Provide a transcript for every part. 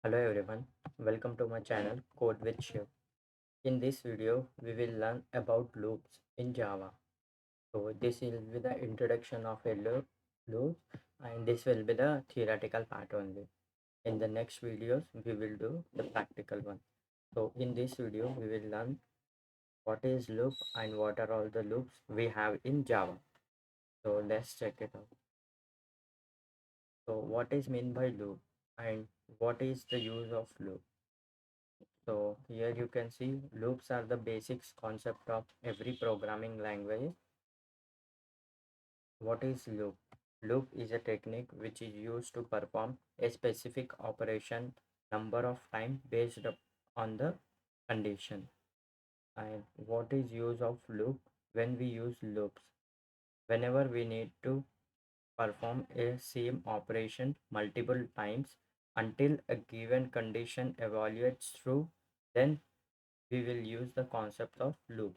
Hello everyone, welcome to my channel Code with Shiv. In this video, we will learn about loops in Java. So this will be the introduction of a loop and this will be the theoretical part only. In the next videos, we will do the practical one. So in this video, we will learn what is loop and what are all the loops we have in Java. So let's check it out. So what is meant by loop and what is the use of loop? So here you can see loops are the basics concept of every programming language. What is loop? Loop is a technique which is used to perform a specific operation number of times based on the condition. And what is use of loop? When we use loops, whenever we need to perform a same operation multiple times until a given condition evaluates true, then we will use the concept of loop.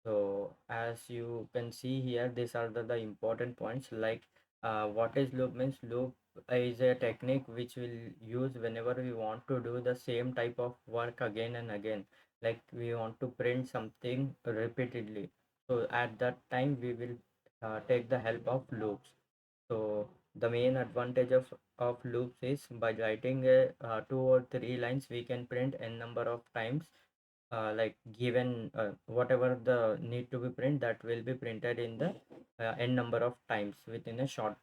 So as you can see here, these are the important points like what is loop means. Loop is a technique which will use whenever we want to do the same type of work again and again. Like we want to print something repeatedly. So at that time we will take the help of loops. So the main advantage of loops is by writing a 2 or 3 lines, we can print n number of times, like given whatever the need to be print that will be printed in the n number of times within a short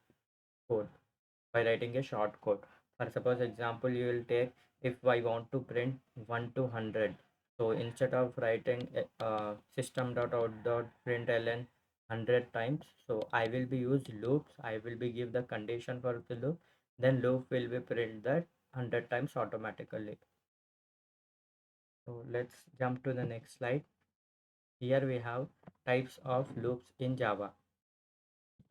code by writing a short code. For suppose example, you will take if I want to print 1 to 100. So instead of writing system.out.println 100 times, so I will be use loops. I will be give the condition for the loop, then loop will be print that 100 times automatically. So let's jump to the next slide. Here we have types of loops in Java.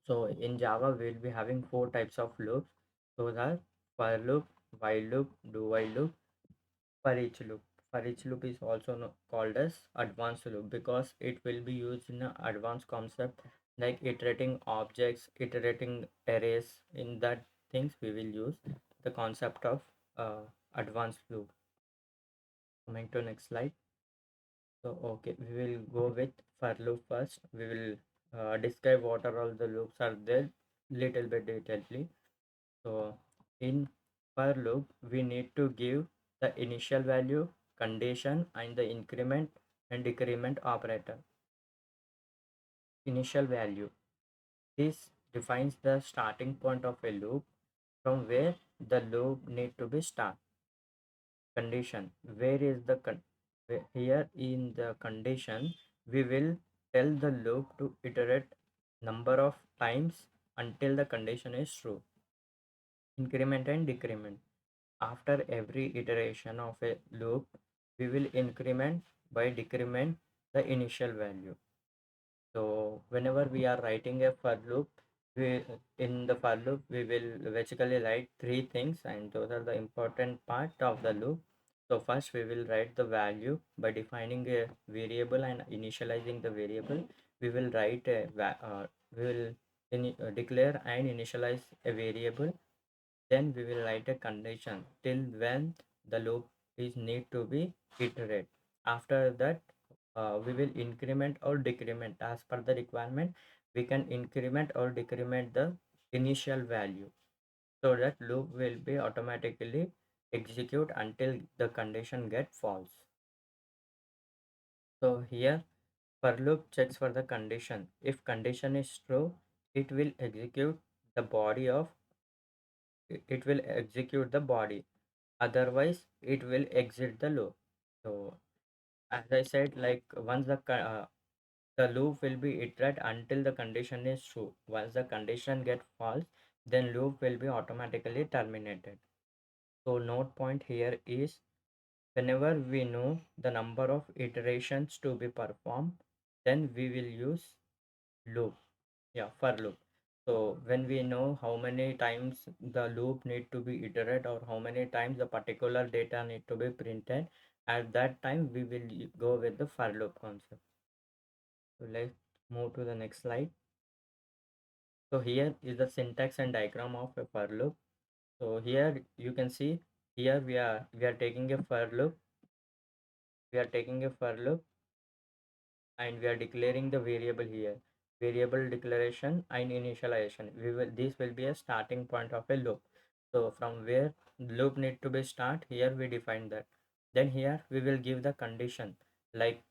So in Java, we'll be having 4 types of loops. Those are for loop, while loop, do while loop, for each loop. For each loop is also called as advanced loop because it will be used in an advanced concept like iterating objects, iterating arrays. In that things we will use the concept of uh, advanced loop. Coming to next slide. So, okay, we will go with for loop first. We will describe what are all the loops are there little bit detailedly. So, in for loop, we need to give the initial value, condition, and the increment and decrement operator. Initial value. This defines the starting point of a loop from where the loop need to be start. Condition. Where is the here in the condition we will tell the loop to iterate number of times until the condition is true. Increment and decrement. After every iteration of a loop, we will increment by decrement the initial value. So whenever we are writing a for loop, we in the for loop we will basically write 3 things, and those are the important part of the loop. So first we will write the value by defining a variable and initializing the variable. We will write a we will declare and initialize a variable. Then we will write a condition till when the loop is need to be iterated. After that, we will increment or decrement as per the requirement. We can increment or decrement the initial value so that loop will be automatically execute until the condition get false. So here for loop checks for the condition. If condition is true, it will execute the body of it will execute the body, otherwise it will exit the loop. So as I said, like once the loop will be iterate until the condition is true. Once the condition get false, then loop will be automatically terminated. So note point here is whenever we know the number of iterations to be performed, then we will use loop. Yeah, for loop. So when we know how many times the loop need to be iterated or how many times the particular data need to be printed, at that time we will go with the for loop concept. So let's move to the next slide. So here is the syntax and diagram of a for loop. So here you can see Here we are taking a for loop. We are taking a for loop and we are declaring the variable here. Variable declaration and initialization. This will be a starting point of a loop. So from where loop need to be start, here we define that. Then here we will give the condition, like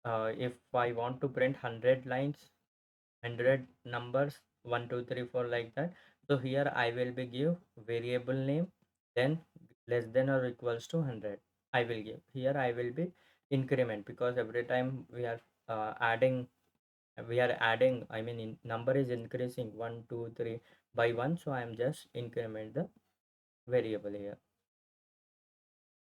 if I want to print 100 lines, 100 numbers, 1 2 3 4 like that. So here I will be give variable name, then less than or equals to 100 I will give. Here I will be increment, because every time adding we are adding, I mean number is increasing 1 2 3 by 1, so I am just increment the variable here.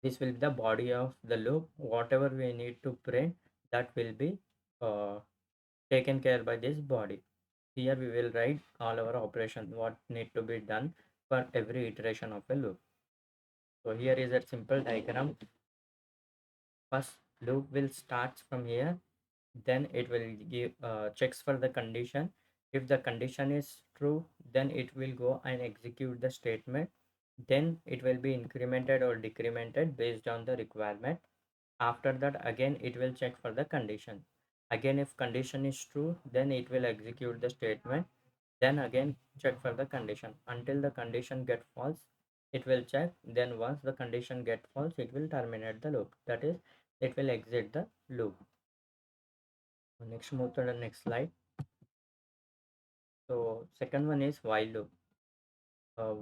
This will be the body of the loop. Whatever we need to print, that will be uh, taken care by this body. Here we will write all our operation what need to be done for every iteration of a loop. So here is a simple diagram. First loop will start from here, then it will give checks for the condition. If the condition is true, then it will go and execute the statement. Then it will be incremented or decremented based on the requirement. After that, again it will check for the condition. Again, if condition is true, then it will execute the statement. Then again check for the condition until the condition get false. It will check. Then once the condition get false, it will terminate the loop. That is, it will exit the loop. Next, move to the next slide. So second one is while loop. Uh,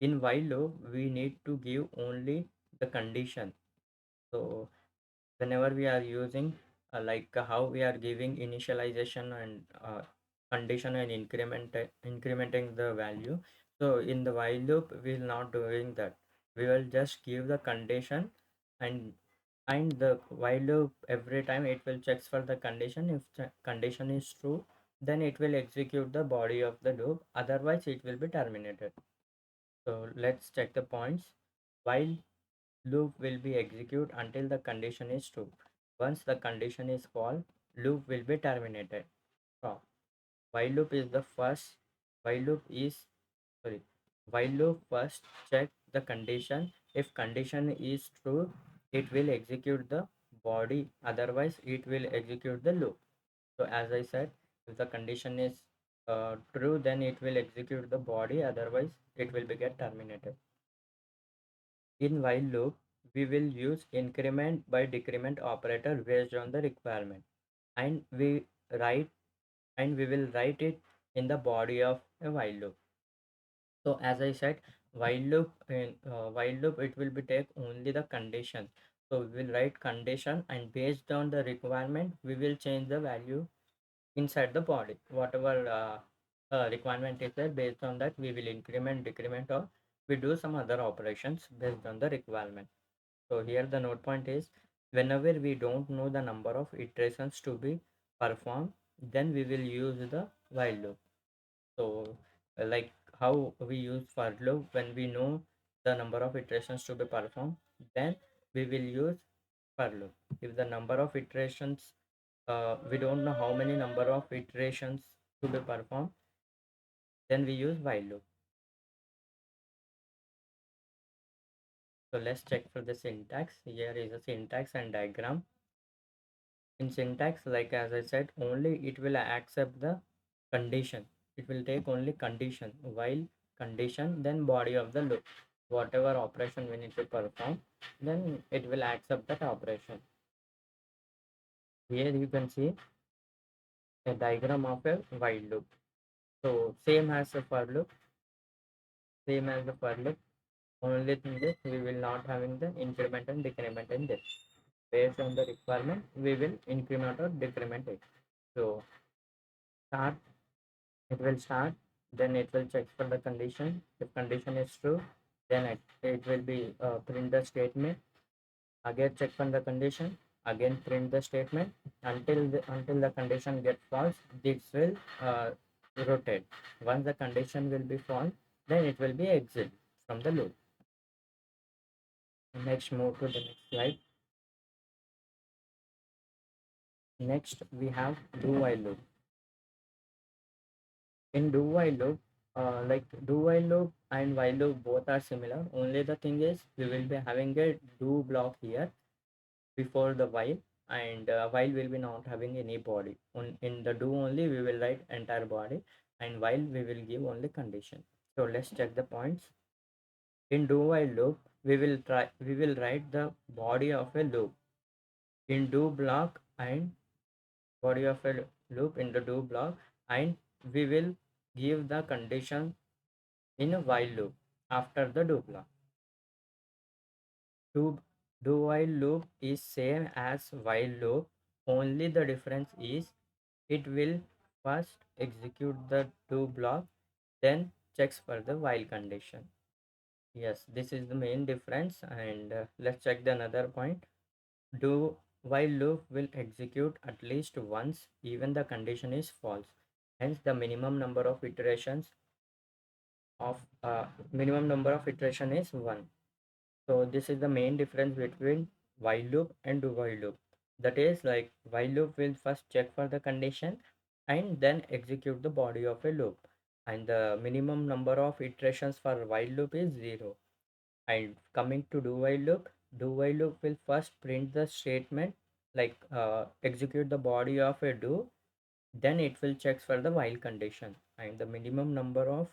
in while loop, we need to give only the condition. So whenever we are using how we are giving initialization and condition and incrementing the value. So in the while loop, we will not doing that. We will just give the condition, and the while loop every time it will checks for the condition. If the condition is true, then it will execute the body of the loop, otherwise it will be terminated. So let's check the points. While loop will be execute until the condition is true. Once the condition is false, loop will be terminated. Stop. While loop is the first. While loop is sorry. While loop first check the condition. If condition is true, it will execute the body. Otherwise, it will execute the loop. So as I said, if the condition is true, then it will execute the body. Otherwise, it will be get terminated. In while loop, we will use increment by decrement operator based on the requirement, and write we will write it in the body of a while loop. So as I said, while loop it will be take only the condition. So we will write condition, and based on the requirement, we will change the value inside the body. Whatever requirement is there, based on that we will increment, decrement, or we do some other operations based on the requirement. So here the note point is, whenever we don't know the number of iterations to be performed, then we will use the while loop. So like how we use for loop, when we know the number of iterations to be performed, then we will use for loop. If the number of iterations, we don't know how many number of iterations to be performed, then we use while loop. So let's check for the syntax. Here is a syntax and diagram. In syntax, like as I said, only it will accept the condition. It will take only condition, while condition, then body of the loop. Whatever operation we need to perform, then it will accept that operation. Here you can see a diagram of a while loop. So same as a for loop, same as the for loop. Only thing is we will not having the increment and decrement in this. Based on the requirement, we will increment or decrement it. So start, it will start, then it will check for the condition. If condition is true, then it will be print the statement. Again check for the condition, again print the statement until the condition get false. This will rotate. Once the condition will be false, then it will be exit from the loop. Next, move to the next slide. Next we have do while loop. In do while loop, Like do while loop and while loop both are similar. Only the thing is we will be having a do block here before the while, and while will be not having any body. In the do only we will write entire body, and while we will give only condition. So let's check the points. In do while loop we will write the body of a loop in do block and body of a loop in the do block, and we will give the condition in a while loop after the do block. Do while loop is same as while loop, only the difference is it will first execute the do block, then checks for the while condition. Yes, this is the main difference. And let's check the another point. Do while loop will execute at least once even the condition is false. Hence the minimum number of iteration is 1. So this is the main difference between while loop and do while loop. That is, like, while loop will first check for the condition and then execute the body of a loop. And the minimum number of iterations for while loop is 0. And coming to do while loop will first print the statement, like execute the body of a do, then it will check for the while condition. And the minimum number of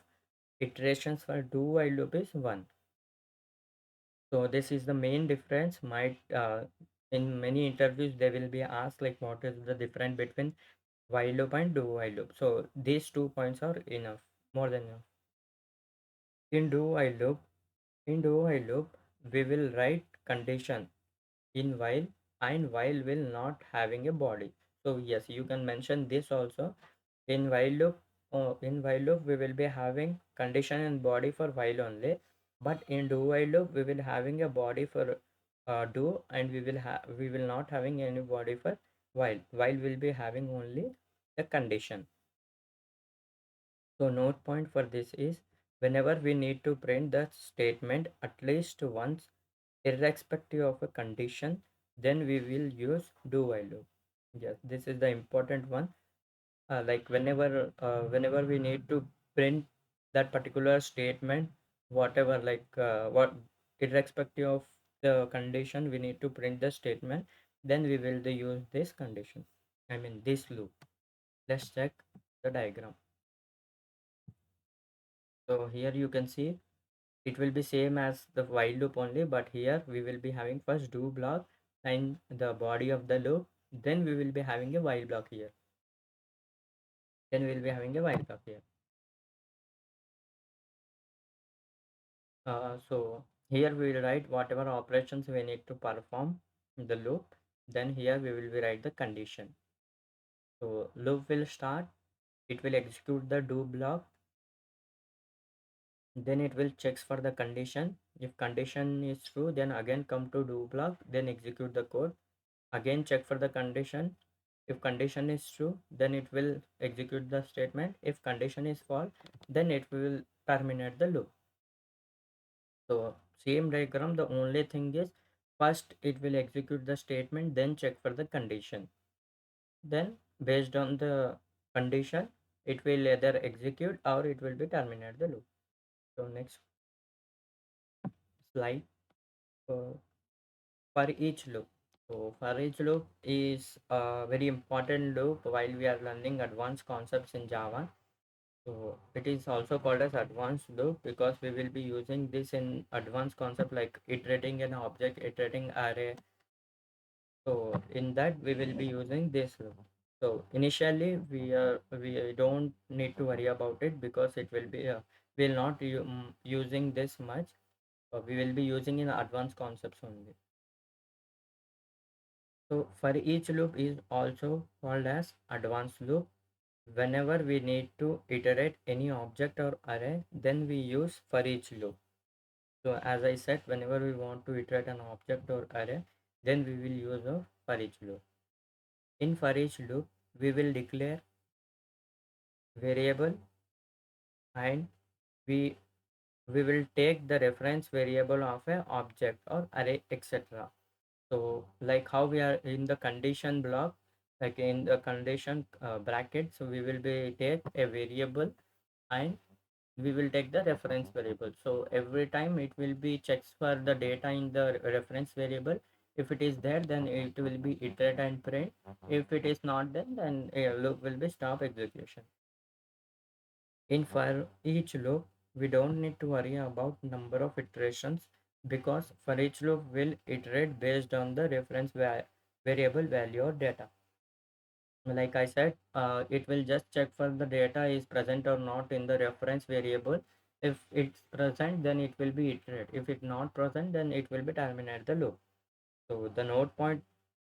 iterations for do while loop is 1. So this is the main difference. Might in many interviews they will be asked like what is the difference between while loop and do while loop. So these 2 points are enough, more than enough. In do while loop, we will write condition in while, and while will not having a body. So yes, you can mention this also. In while loop, we will be having condition and body for while only, but in do while loop we will having a body for do, and we will not having any body for while. While will be having only the condition. So note point for this is whenever we need to print the statement at least once, irrespective of a condition, then we will use do while loop. Yes, this is the important one. Like whenever we need to print that particular statement, whatever, like what irrespective of the condition we need to print the statement, then we will use this condition, I mean this loop. Let's check the diagram. So here you can see it will be same as the while loop only, but here we will be having first do block and the body of the loop, then we will be having a while block here, then we will be having a while block here. So here we will write whatever operations we need to perform in the loop, then here we will be write the condition. So loop will start, it will execute the do block, then it will checks for the condition. If condition is true, then again come to do block, then execute the code, again check for the condition. If condition is true, then it will execute the statement. If condition is false, then it will terminate the loop. So same diagram, the only thing is first it will execute the statement, then check for the condition. Then based on the condition, it will either execute or it will be terminate the loop. So next slide. uh, for each loop. So for each loop is a very important loop while we are learning advanced concepts in Java. So it is also called as advanced loop because we will be using this in advanced concept like iterating an object, iterating array. So in that we will be using this loop. So initially we don't need to worry about it because it will be will not using this much. We will be using in advanced concepts only. So for each loop is also called as advanced loop. Whenever we need to iterate any object or array, then we use for each loop. So as I said, whenever we want to iterate an object or array, then we will use a for each loop. In for each loop, we will declare variable, and we we will take the reference variable of a object or array, etc. So like how we are in the condition block, like in the condition bracket, so we will be take a variable, and we will take the reference variable. So every time it will be checks for the data in the reference variable. If it is there, then it will be iterate and print. If it is not there, then a loop will be stop execution. In for each loop, we don't need to worry about number of iterations, because for each loop will iterate based on the reference variable value or data. Like I said, it will just check for the data is present or not in the reference variable. If it's present, then it will be iterate. If it's not present, then it will be terminate the loop. So the node point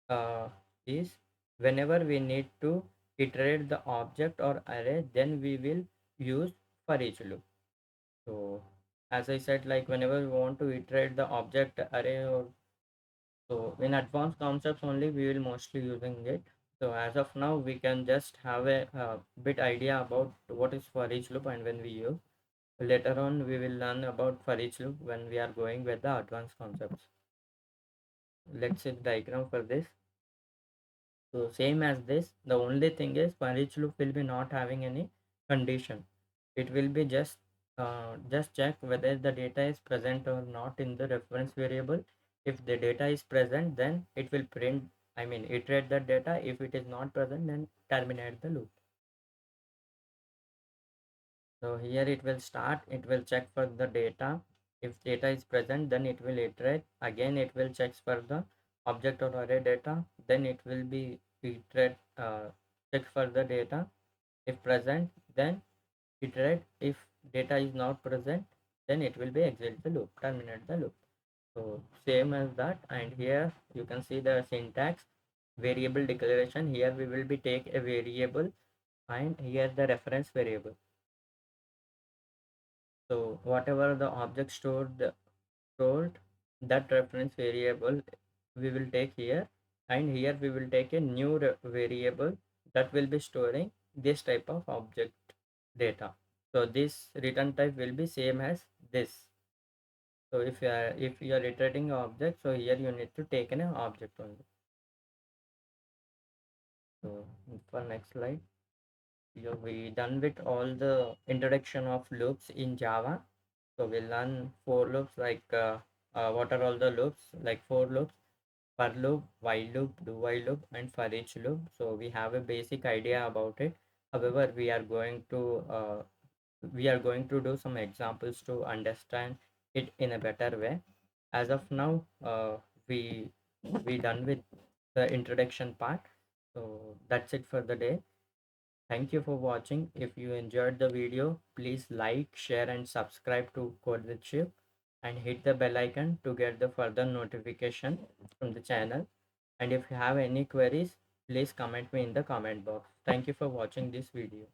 uh, is whenever we need to iterate the object or array, then we will use for each loop. So as I said, like whenever we want to iterate the object array, or so in advanced concepts only we will mostly using it. So as of now, we can just have a bit idea about what is for each loop and when we use. Later on, we will learn about for each loop when we are going with the advanced concepts. Let's see the diagram for this. So same as this, the only thing is for each loop will be not having any condition. It will be just check whether the data is present or not in the reference variable. If the data is present, then it will print, I mean iterate that data. If it is not present, then terminate the loop. So here it will start, it will check for the data. If data is present, then it will iterate. Again, it will check for the object or array data. Then it will be iterate, check for the data. If present, then iterate. If data is not present, then it will be exit the loop, terminate the loop. So same as that. And here you can see the syntax variable declaration. Here we will be take a variable, and here the reference variable. So whatever the object stored, that reference variable we will take here, and here we will take a new variable that will be storing this type of object data. So this return type will be same as this. So if you are iterating an object, so here you need to take an object only. So for next slide, we done with all the introduction of loops in Java. So we'll learn four loops, like what are all the loops, like four loops: for loop, while loop, do while loop, and for each loop. So we have a basic idea about it. However, we are going to do some examples to understand it in a better way. As of now, we done with the introduction part. So that's it for the day. Thank you for watching. If you enjoyed the video, please like, share, and subscribe to Code with Shiv, and hit the bell icon to get the further notification from the channel. And if you have any queries, please comment me in the comment box. Thank you for watching this video.